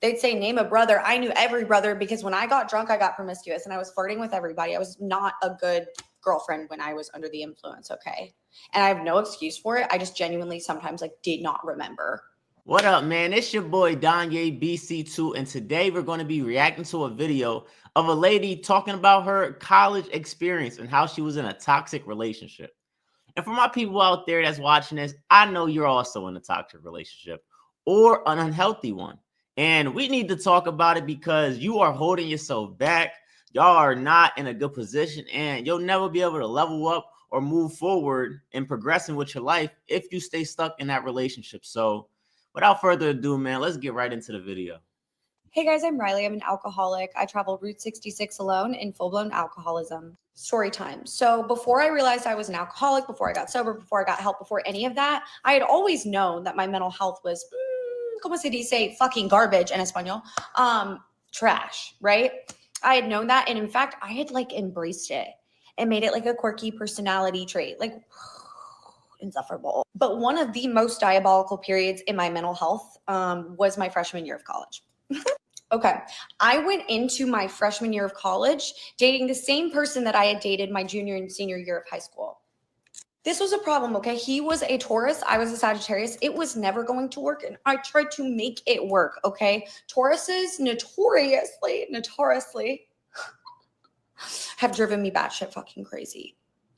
They'd say, name a brother. I knew every brother because when I got drunk, I got promiscuous and I was flirting with everybody. I was not a good girlfriend when I was under the influence, okay? And I have no excuse for it. I just genuinely sometimes like did not remember. What up, man? It's your boy Danye BC2, and today we're going to be reacting to a video of a lady talking about her college experience and how she was in a toxic relationship. And for my people out there that's watching this, I know you're also in a toxic relationship or an unhealthy one. And we need to talk about it because you are holding yourself back. Y'all are not in a good position, and you'll never be able to level up or move forward in progressing with your life if you stay stuck in that relationship. So, without further ado, man, let's get right into the video. Hey guys, I'm Riley. I'm an alcoholic. I traveled Route 66 alone in full-blown alcoholism. Story time. So before I realized I was an alcoholic, before I got sober, before I got help, before any of that, I had always known that my mental health was, como se dice, fucking garbage in Espanol, trash, right? I had known that. And in fact, I had like embraced it and made it like a quirky personality trait, like insufferable. But one of the most diabolical periods in my mental health was my freshman year of college. Okay. I went into my freshman year of college dating the same person that I had dated my junior and senior year of high school. This was a problem, okay? He was a Taurus, I was a Sagittarius. It was never going to work, and I tried to make it work, okay? Tauruses notoriously have driven me batshit fucking crazy.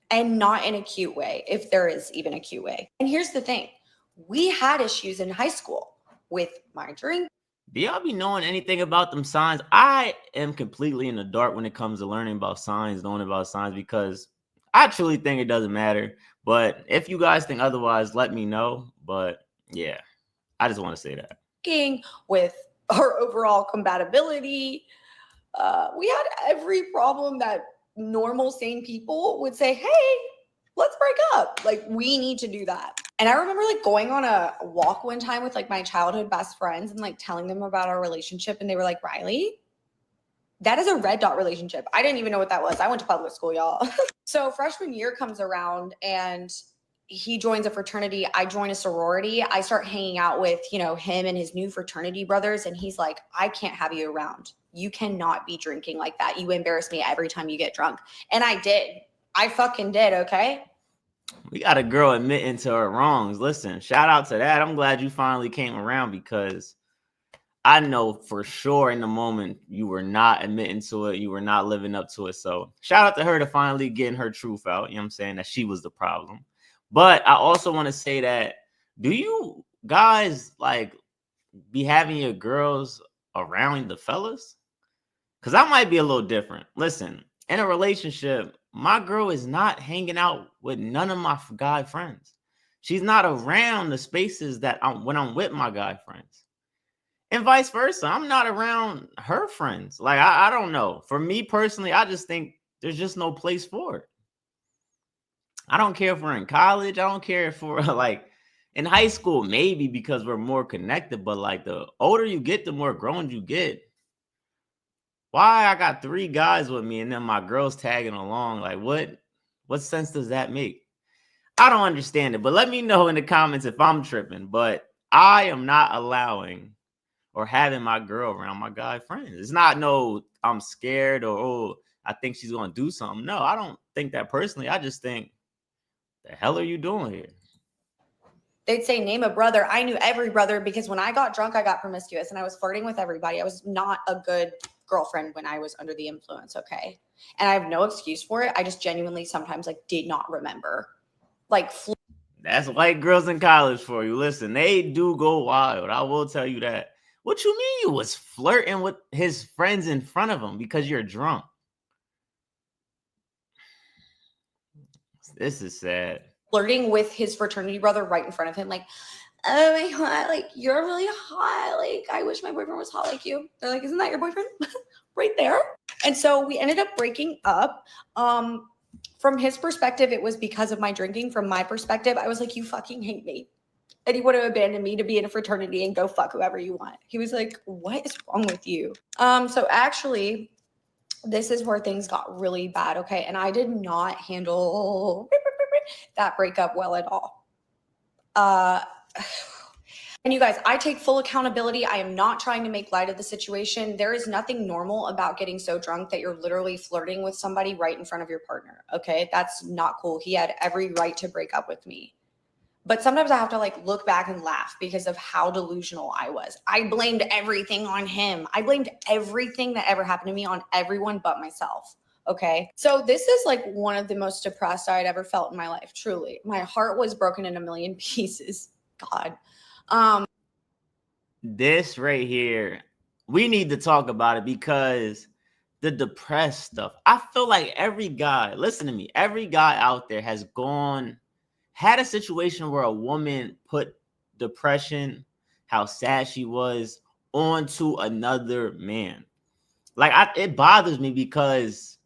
And not in a cute way, if there is even a cute way. And here's the thing. We had issues in high school with my drink. Do y'all be knowing anything about them signs? I am completely in the dark when it comes to learning about signs, knowing about signs, because I truly think it doesn't matter. But if you guys think otherwise, let me know. But yeah, I just want to say that. With our overall compatibility, we had every problem that normal, sane people would say, hey, let's break up. Like, we need to do that. And I remember like going on a walk one time with like my childhood best friends and like telling them about our relationship. And they were like, Riley, that is a red dot relationship. I didn't even know what that was. I went to public school, y'all. So freshman year comes around and he joins a fraternity. I join a sorority. I start hanging out with, him and his new fraternity brothers. And he's like, I can't have you around. You cannot be drinking like that. You embarrass me every time you get drunk. And I did. I fucking did, okay? We got a girl admitting to her wrongs. Listen, shout out to that. I'm glad you finally came around because I know for sure in the moment you were not admitting to it. You were not living up to it. So shout out to her to finally getting her truth out. You know what I'm saying? That she was the problem. But I also want to say that, do you guys like be having your girls around the fellas? Because I might be a little different. Listen, in a relationship, my girl is not hanging out with none of my guy friends. She's not around the spaces that when I'm with my guy friends. And vice versa. I'm not around her friends. Like, I don't know. For me personally, I just think there's just no place for it. I don't care if we're in college. I don't care if we're like in high school, maybe because we're more connected. But like the older you get, the more grown you get. Why I got 3 guys with me and then my girl's tagging along? Like, what sense does that make? I don't understand it. But let me know in the comments if I'm tripping. But I am not allowing or having my girl around my guy friends. It's not no I'm scared or I think she's gonna do something. No, I don't think that personally. I just think, the hell are you doing here? They'd say, name a brother. I knew every brother because when I got drunk, I got promiscuous and I was flirting with everybody. I was not a good girlfriend when I was under the influence, okay? And I have no excuse for it. I just genuinely sometimes like did not remember. Like, That's white girls in college for you. Listen, they do go wild. I will tell you that. What you mean you was flirting with his friends in front of him because you're drunk? This is sad. flirting with his fraternity brother right in front of him, like, oh my god, like you're really hot. Like, I wish my boyfriend was hot like you. They're like, isn't that your boyfriend? Right there. And so we ended up breaking up. From his perspective, it was because of my drinking. From my perspective, I was like, you fucking hate me. And he would have abandoned me to be in a fraternity and go fuck whoever you want. He was like, what is wrong with you? So actually, this is where things got really bad, okay? And I did not handle that breakup well at all. And you guys, I take full accountability. I am not trying to make light of the situation. There is nothing normal about getting so drunk that you're literally flirting with somebody right in front of your partner. Okay. That's not cool. He had every right to break up with me. But sometimes I have to like look back and laugh because of how delusional I was. I blamed everything on him. I blamed everything that ever happened to me on everyone but myself. Okay. So this is like one of the most depressed I'd ever felt in my life. Truly. My heart was broken in a million pieces. God. This right here, we need to talk about it because the depressed stuff. I feel like every guy, listen to me, every guy out there has had a situation where a woman put depression, how sad she was, onto another man. Like it bothers me because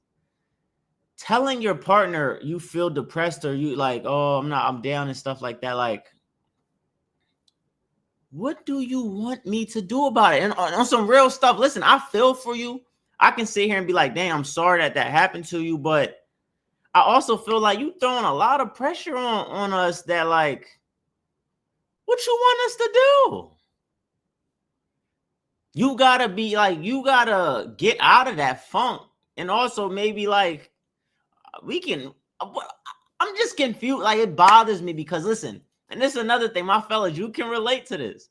telling your partner you feel depressed or you like, oh, I'm down and stuff like that, like, what do you want me to do about it? And on some real stuff, listen, I feel for you. I can sit here and be like, dang, I'm sorry that happened to you. But I also feel like you throwing a lot of pressure on us that like, what you want us to do? You gotta be like, you gotta get out of that funk. And also maybe like, we can, I'm just confused. Like it bothers me because listen, and this is another thing, my fellas, you can relate to this.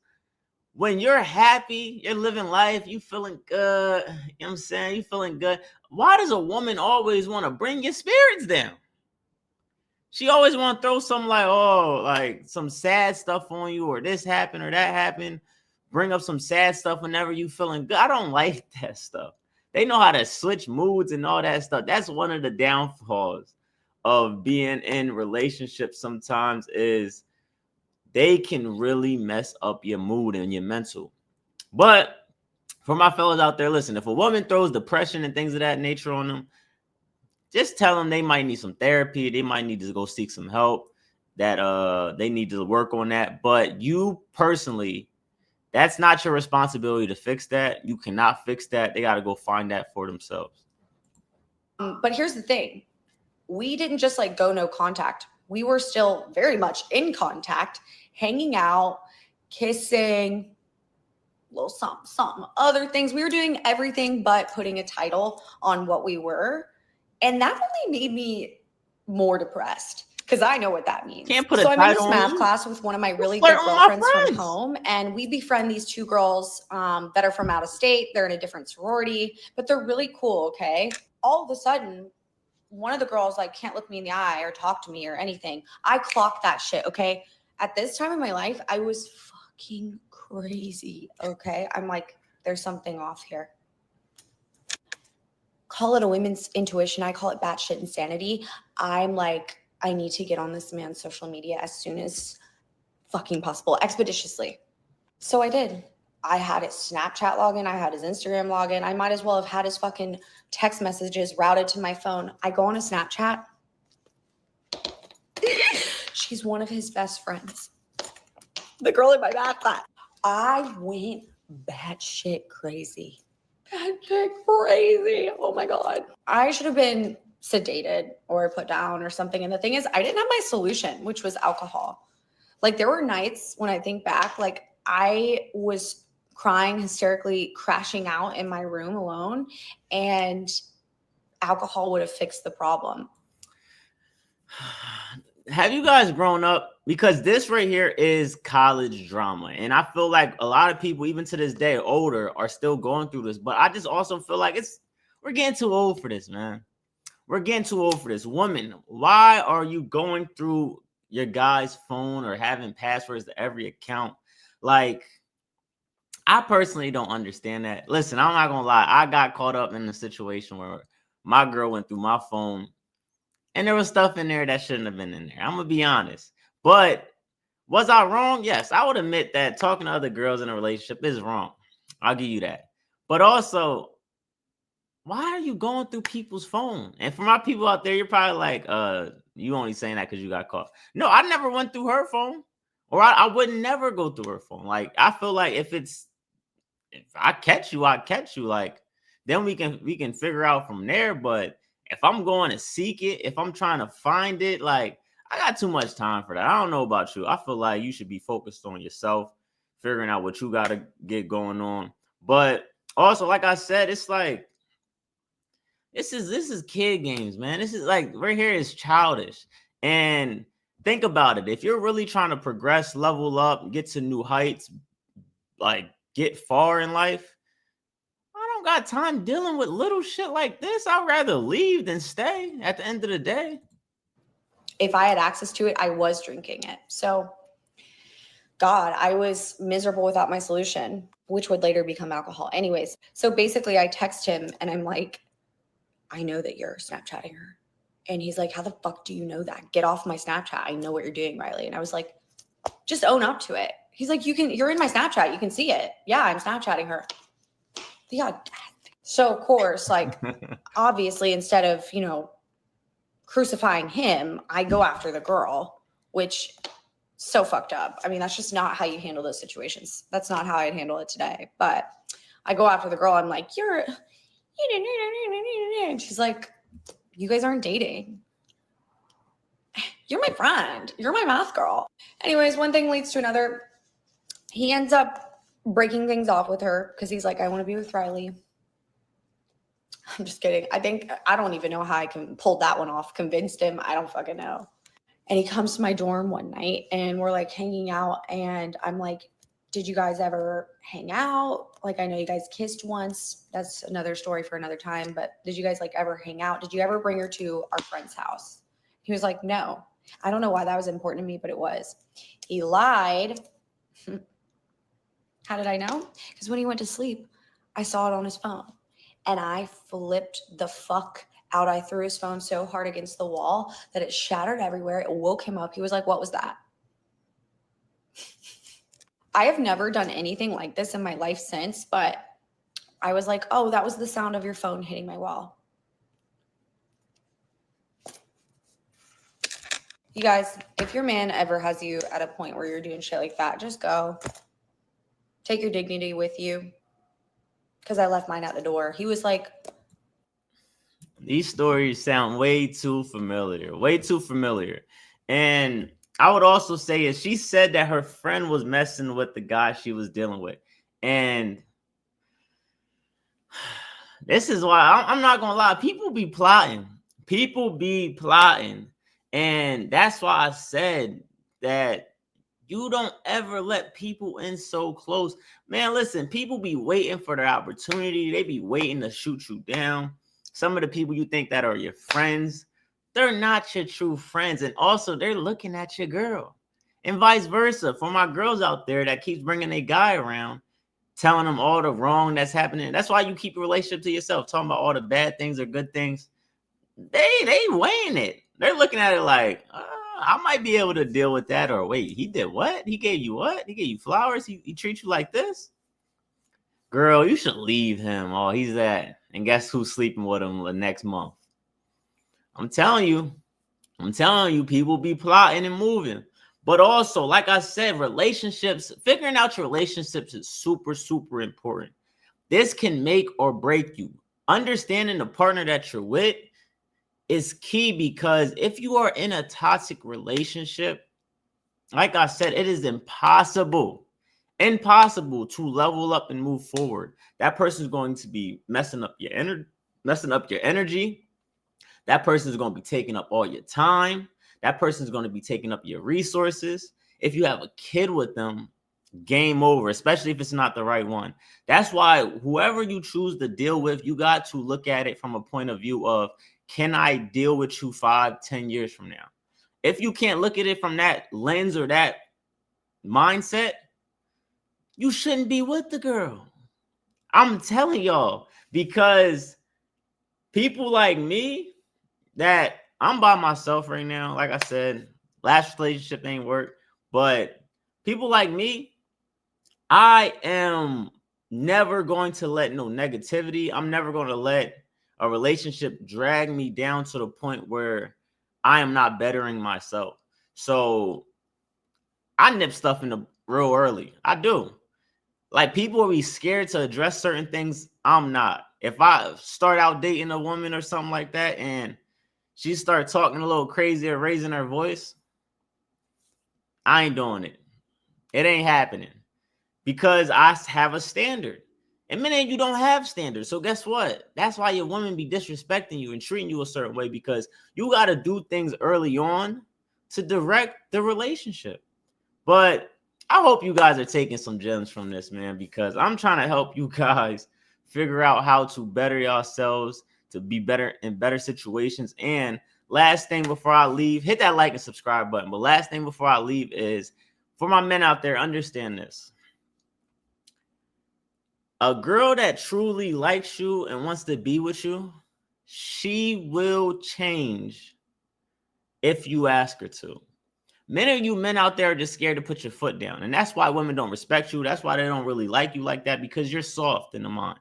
When you're happy, you're living life, you feeling good, you know what I'm saying? You feeling good. Why does a woman always want to bring your spirits down? She always want to throw some like, oh, like some sad stuff on you, or this happened or that happened. Bring up some sad stuff whenever you feeling good. I don't like that stuff. They know how to switch moods and all that stuff. That's one of the downfalls of being in relationships sometimes is they can really mess up your mood and your mental. But for my fellas out there, listen, if a woman throws depression and things of that nature on them, just tell them they might need some therapy. They might need to go seek some help, that they need to work on that. But you personally, that's not your responsibility to fix that. You cannot fix that. They got to go find that for themselves. But here's the thing. We didn't just like go no contact. We were still very much in contact, hanging out, kissing, little something, other things. We were doing everything but putting a title on what we were. And that only made me more depressed because I know what that means. Can't put a so I'm in this title math on class with one of my really flirt good with my girlfriends from friends. home, and we befriend these two girls that are from out of state. They're in a different sorority, but they're really cool. Okay. All of a sudden, one of the girls like can't look me in the eye or talk to me or anything. I clocked that shit. Okay. At this time in my life, I was fucking crazy. Okay. I'm like, there's something off here. Call it a women's intuition. I call it batshit insanity. I'm like, I need to get on this man's social media as soon as fucking possible, expeditiously. So I did. I had his Snapchat login. I had his Instagram login. I might as well have had his fucking text messages routed to my phone. I go on a Snapchat. She's one of his best friends. The girl in my math class. I went batshit crazy. Batshit crazy. Oh my God. I should have been sedated or put down or something. And the thing is, I didn't have my solution, which was alcohol. Like there were nights when I think back, like I was crying hysterically, crashing out in my room alone, and alcohol would have fixed the problem. Have you guys grown up? Because this right here is college drama. And I feel like a lot of people, even to this day, older, are still going through this. But I just also feel like we're getting too old for this, man. We're getting too old for this. Woman, why are you going through your guy's phone or having passwords to every account? Like, I personally don't understand that. Listen, I'm not gonna lie. I got caught up in a situation where my girl went through my phone and there was stuff in there that shouldn't have been in there. I'm gonna be honest. But was I wrong? Yes, I would admit that talking to other girls in a relationship is wrong. I'll give you that. But also, why are you going through people's phone? And for my people out there, you're probably like, you only saying that because you got caught. No, I never went through her phone. Or I would never go through her phone. Like, I feel like if I catch you, I catch you. Like, then we can figure out from there. But if I'm going to seek it, if I'm trying to find it, like I got too much time for that. I don't know about you. I feel like you should be focused on yourself, figuring out what you gotta get going on. But also, like I said, it's like this is kid games, man. This is like right here is childish. And think about it. If you're really trying to progress, level up, get to new heights, like get far in life, I don't got time dealing with little shit like this. I'd rather leave than stay at the end of the day. If I had access to it, I was drinking it. So, God, I was miserable without my solution, which would later become alcohol. Anyways, so basically, I text him and I'm like, I know that you're Snapchatting her. And he's like, how the fuck do you know that? Get off my Snapchat. I know what you're doing, Riley. And I was like, just own up to it. He's like, you're in my Snapchat. You can see it. Yeah, I'm Snapchatting her. Yeah. So, of course, like, obviously, instead of, crucifying him, I go after the girl, which so fucked up. I mean, that's just not how you handle those situations. That's not how I'd handle it today. But I go after the girl. I'm like, and she's like, you guys aren't dating. You're my friend. You're my math girl. Anyways, one thing leads to another. He ends up breaking things off with her because he's like, I want to be with Riley. I'm just kidding. I don't even know how I can pull that one off. Convinced him. I don't fucking know. And he comes to my dorm one night and we're like hanging out. And I'm like, did you guys ever hang out? Like, I know you guys kissed once. That's another story for another time. But did you guys like ever hang out? Did you ever bring her to our friend's house? He was like, no. I don't know why that was important to me, but it was. He lied. How did I know? Because when he went to sleep, I saw it on his phone. And I flipped the fuck out. I threw his phone so hard against the wall that it shattered everywhere. It woke him up. He was like, what was that? I have never done anything like this in my life since, but I was like, oh, that was the sound of your phone hitting my wall. You guys, if your man ever has you at a point where you're doing shit like that, just go. Take your dignity with you. Because I left mine at the door. He was like, these stories sound way too familiar. Way too familiar. And I would also say is she said that her friend was messing with the guy she was dealing with. And this is why I'm not gonna lie. People be plotting. People be plotting. And that's why I said that you don't ever let people in so close. Man, listen, people be waiting for their opportunity. They be waiting to shoot you down. Some of the people you think that are your friends, they're not your true friends. And also, they're looking at your girl. And vice versa. For my girls out there that keeps bringing a guy around, telling them all the wrong that's happening. That's why you keep a relationship to yourself, talking about all the bad things or good things. They weighing it. They're looking at it like, I might be able to deal with that. Or wait, he did what? He gave you what? He gave you flowers? He treats you like this? Girl, you should leave him. Oh, he's that. And guess who's sleeping with him the next month? I'm telling you, people be plotting and moving. But also, like I said, relationships, figuring out your relationships is super, super important. This can make or break you. Understanding the partner that you're with is key, because if you are in a toxic relationship, like I said, it is impossible to level up and move forward. That person is going to be messing up your energy. That person is going to be taking up all your time. That person is going to be taking up your resources. If you have a kid with them, game over, especially if it's not the right one. That's why whoever you choose to deal with, you got to look at it from a point of view of, can I deal with you 5-10 years from now? If you can't look at it from that lens or that mindset, you shouldn't be with the girl. I'm telling y'all, because people like me, that I'm by myself right now. Like I said, last relationship ain't work, but people like me, I am never going to let no negativity. I'm never going to let a relationship drag me down to the point where I am not bettering myself. So I nip stuff in the real early. I do. Like, people will be scared to address certain things. I'm not. If I start out dating a woman or something like that and she start talking a little crazy or raising her voice, I ain't doing it. It ain't happening. because I have a standard. And men, you don't have standards. So guess what? That's why your women be disrespecting you and treating you a certain way, because you got to do things early on to direct the relationship. But I hope you guys are taking some gems from this, man, because I'm trying to help you guys figure out how to better yourselves, to be better in better situations. And last thing before I leave, hit that like and subscribe button. But last thing before I leave is, for my men out there, understand this. A girl that truly likes you and wants to be with you, she will change if you ask her to. Many of you men out there are just scared to put your foot down. And that's why women don't respect you. That's why they don't really like you like that, because you're soft in the mind.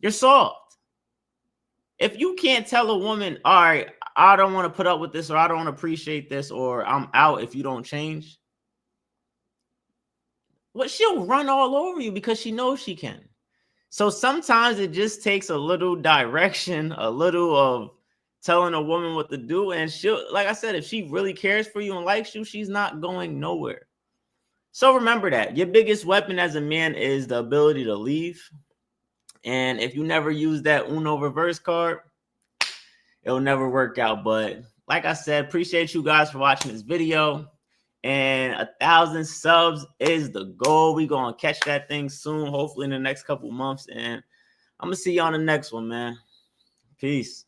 You're soft. If you can't tell a woman, all right, I don't want to put up with this, or I don't appreciate this, or I'm out if you don't change, well, she'll run all over you because she knows she can. So sometimes it just takes a little direction, a little of telling a woman what to do. And she'll, like I said, if she really cares for you and likes you, she's not going nowhere. So remember that your biggest weapon as a man is the ability to leave. And if you never use that Uno reverse card, it'll never work out. But like I said, appreciate you guys for watching this video. And 1,000 subs is the goal. We're going to catch that thing soon, hopefully in the next couple months. And I'm going to see you on the next one, man. Peace.